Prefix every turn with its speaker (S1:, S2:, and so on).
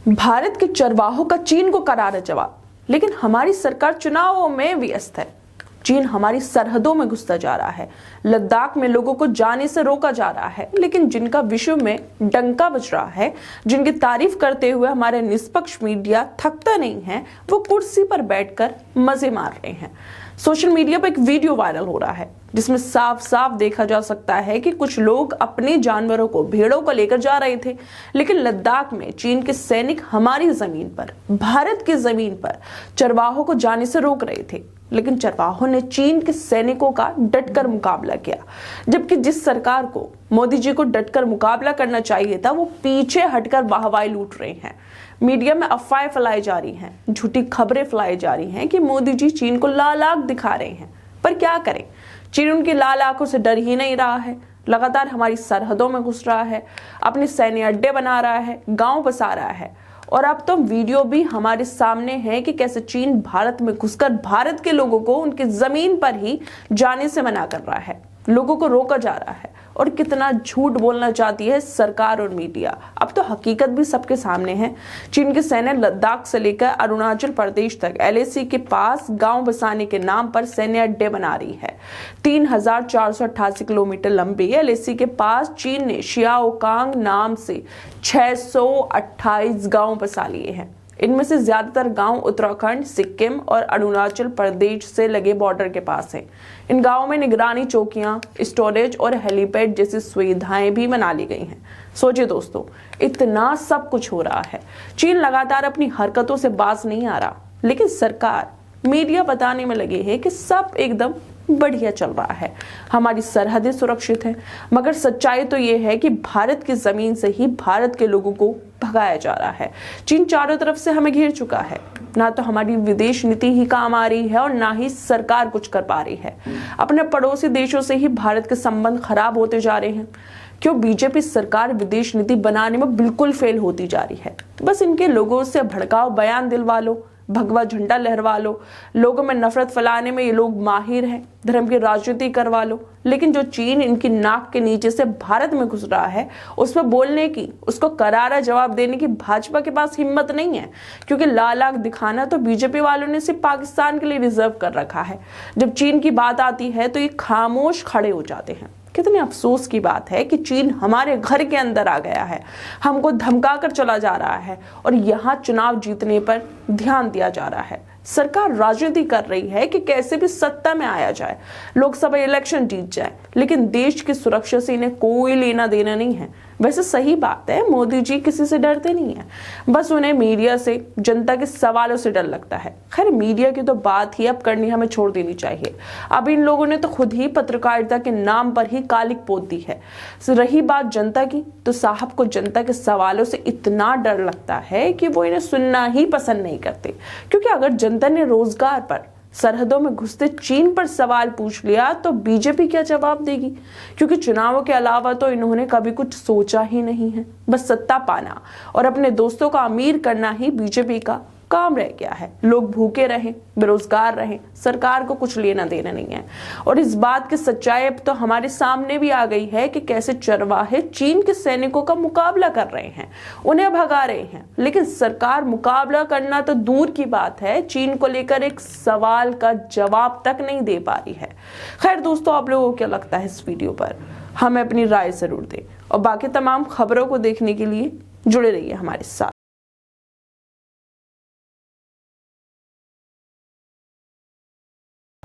S1: भारत के चरवाहों का चीन को करारा जवाब। लेकिन हमारी सरकार चुनावों में व्यस्त है। चीन हमारी सरहदों में घुसता जा रहा है। लद्दाख में लोगों को जाने से रोका जा रहा है, लेकिन जिनका विश्व में डंका बज रहा है, जिनकी तारीफ करते हुए हमारे निष्पक्ष मीडिया थकता नहीं है, वो कुर्सी पर बैठकर मजे मार रहे हैं। सोशल मीडिया पर एक वीडियो वायरल हो रहा है जिसमें साफ साफ देखा जा सकता है कि कुछ लोग अपने जानवरों को, भेड़ों को लेकर जा रहे थे, लेकिन लद्दाख में चीन के सैनिक हमारी जमीन पर, भारत की जमीन पर चरवाहों को जाने से रोक रहे थे। लेकिन चरवाहों ने चीन के सैनिकों का डटकर मुकाबला किया, जबकि जिस सरकार को मोदी जी को डटकर मुकाबला करना चाहिए था, वो पीछे हटकर वाहवाही लूट रहे हैं। मीडिया में अफवाहें फैलाई जा रही हैं, झूठी खबरें फैलाई जा रही हैं कि मोदी जी चीन को लाल आंख दिखा रहे हैं। पर क्या करें, चीन उनकी लाल आंखों से डर ही नहीं रहा है। लगातार हमारी सरहदों में घुस रहा है, अपने सैन्य अड्डे बना रहा है, गांव बसा रहा है। और अब तो वीडियो भी हमारे सामने है कि कैसे चीन भारत में घुसकर भारत के लोगों को उनकी जमीन पर ही जाने से मना कर रहा है, लोगों को रोका जा रहा है। और कितना झूठ बोलना चाहती है सरकार और मीडिया। अब तो हकीकत भी सबके सामने है। चीन की सेना लद्दाख से लेकर अरुणाचल प्रदेश तक LAC के पास गांव बसाने के नाम पर सैन्य अड्डे बना रही है। 3488 किलोमीटर लंबी LAC के पास चीन ने शियाओकांग नाम से 628 गांव बसा लिए हैं। इनमें से ज्यादातर गांव उत्तराखंड, सिक्किम और अरुणाचल प्रदेश से लगे बॉर्डर के पास हैं। इन गांवों में निगरानी चौकियां, स्टोरेज और हेलीपैड जैसी सुविधाएं भी बना ली गई हैं। सोचिए दोस्तों, इतना सब कुछ हो रहा है, चीन लगातार अपनी हरकतों से बाज नहीं आ रहा, लेकिन सरकार, मीडिया बताने में लगे हैं कि सब एकदम बढ़िया चल रहा है, हमारी सरहदें सुरक्षित हैं। मगर सच्चाई तो ये है कि भारत की जमीन से ही भारत के लोगों को भगाया जा रहा है। चीन चारों तरफ से हमें घेर चुका है। ना तो हमारी विदेश नीति ही काम आ रही है और ना ही सरकार कुछ कर पा रही है। अपने पड़ोसी देशों से ही भारत के संबंध खराब होते जा रहे हैं। क्यों बीजेपी सरकार विदेश नीति बनाने में बिल्कुल फेल होती जा रही है। बस इनके लोगों से भड़काऊ बयान दिलवा लो, भगवा झंडा लहरवा लो, लोगों में नफरत फैलाने में ये लोग माहिर हैं, धर्म की राजनीति करवा लो। लेकिन जो चीन इनकी नाक के नीचे से भारत में घुस रहा है, उसमें बोलने की, उसको करारा जवाब देने की भाजपा के पास हिम्मत नहीं है, क्योंकि लाल आंख दिखाना तो बीजेपी वालों ने सिर्फ पाकिस्तान के लिए रिजर्व कर रखा है। जब चीन की बात आती है तो ये खामोश खड़े हो जाते हैं। कितने अफसोस की बात है कि चीन हमारे घर के अंदर आ गया है, हमको धमका कर चला जा रहा है और यहाँ चुनाव जीतने पर ध्यान दिया जा रहा है। सरकार राजनीति कर रही है कि कैसे भी सत्ता में आया जाए, लोकसभा इलेक्शन जीत जाए, लेकिन देश की सुरक्षा से इन्हें कोई लेना देना नहीं है। वैसे सही बात है, मोदी जी किसी से डरते नहीं है, बस उन्हें मीडिया से, जनता के सवालों से डर लगता है। खैर, मीडिया की तो बात ही अब करनी हमें छोड़ देनी चाहिए। अब इन लोगों ने तो खुद ही पत्रकारिता के नाम पर ही कालिक पोत दी है। रही बात जनता की, तो साहब को जनता के सवालों से इतना डर लगता है कि वो इन्हें सुनना ही पसंद नहीं करते। क्योंकि अगर जनता ने रोजगार पर, सरहदों में घुसते चीन पर सवाल पूछ लिया तो बीजेपी क्या जवाब देगी? क्योंकि चुनावों के अलावा तो इन्होंने कभी कुछ सोचा ही नहीं है। बस सत्ता पाना और अपने दोस्तों का अमीर करना ही बीजेपी का काम रह गया है। लोग भूखे रहें, बेरोजगार रहें, सरकार को कुछ लेना देना नहीं है। और इस बात की सच्चाई अब तो हमारे सामने भी आ गई है कि कैसे चरवाहे चीन के सैनिकों का मुकाबला कर रहे हैं, उन्हें भगा रहे हैं। लेकिन सरकार मुकाबला करना तो दूर की बात है, चीन को लेकर एक सवाल का जवाब तक नहीं दे पा रही है। खैर दोस्तों, आप लोगों को क्या लगता है इस वीडियो पर? हमें अपनी राय जरूर दें और बाकी तमाम खबरों को देखने के लिए जुड़े रहिए हमारे साथ।